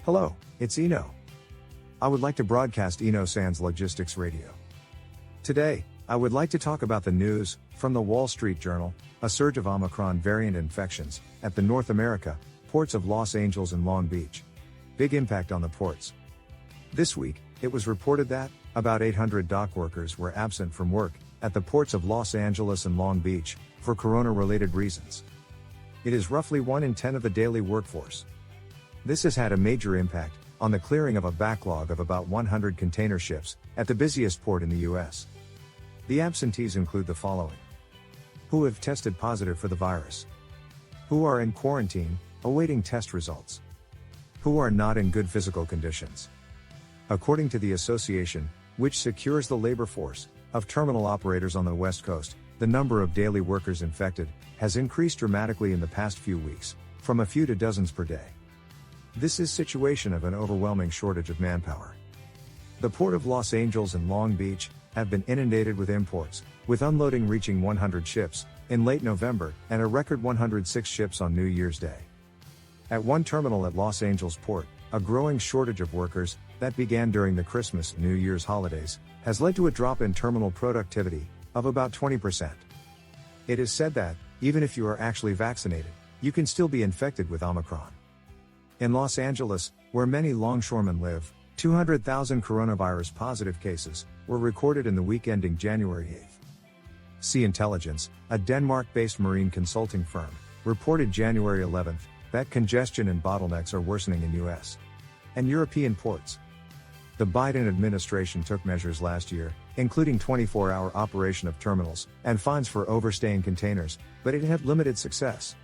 Hello, it's Iino. I would like to broadcast Iino Sans Logistics Radio. Today, I would like to talk about the news from the Wall Street Journal, a surge of Omicron variant infections at the North America ports of Los Angeles and Long Beach. Big impact on the ports. This week, it was reported that about 800 dock workers were absent from work at the ports of Los Angeles and Long Beach for corona-related reasons. It is roughly 1 in 10 of the daily workforce. This has had a major impact on the clearing of a backlog of about 100 container ships at the busiest port in the U.S. The absentees include the following: who have tested positive for the virus, who are in quarantine, awaiting test results, who are not in good physical conditions. According to the association, which secures the labor force of terminal operators on the West Coast, the number of daily workers infected has increased dramatically in the past few weeks, from a few to dozens per day. This is situation of an overwhelming shortage of manpower. The Port of Los Angeles and Long Beach have been inundated with imports, with unloading reaching 100 ships in late November and a record 106 ships on New Year's Day. At one terminal at Los Angeles Port, a growing shortage of workers that began during the Christmas and New Year's holidays has led to a drop in terminal productivity of about 20%. It is said that, even if you are actually vaccinated, you can still be infected with Omicron. In Los Angeles, where many longshoremen live, 200,000 coronavirus positive cases were recorded in the week ending January 8th. Sea Intelligence, a Denmark-based marine consulting firm, reported January 11th that congestion and bottlenecks are worsening in U.S. and European ports. The Biden administration took measures last year, including 24-hour operation of terminals and fines for overstaying containers, but it had limited success.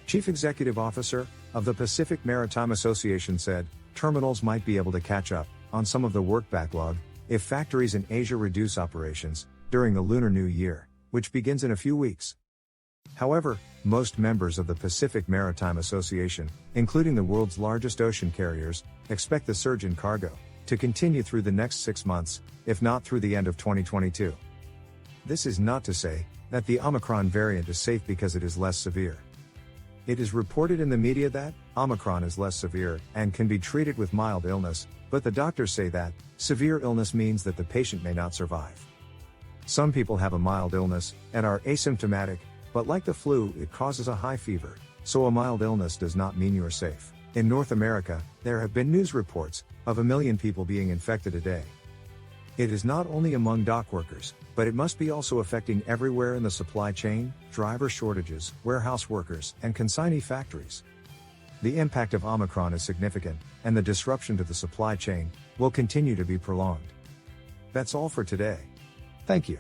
Chief Executive Officer of the Pacific Maritime Association said, terminals might be able to catch up on some of the work backlog if factories in Asia reduce operations during the Lunar New Year, which begins in a few weeks. However, most members of the Pacific Maritime Association, including the world's largest ocean carriers, expect the surge in cargo to continue through the next 6 months, if not through the end of 2022. This is not to say that the Omicron variant is safe because it is less severe. It is reported in the media that Omicron is less severe and can be treated with mild illness, but the doctors say that severe illness means that the patient may not survive. Some people have a mild illness and are asymptomatic, but like the flu, it causes a high fever, so a mild illness does not mean you are safe. In North America, there have been news reports of 1 million people being infected a day. It is not only among dock workers, but it must be also affecting everywhere in the supply chain: driver shortages, warehouse workers, and consignee factories. The impact of Omicron is significant, and the disruption to the supply chain will continue to be prolonged. That's all for today. Thank you.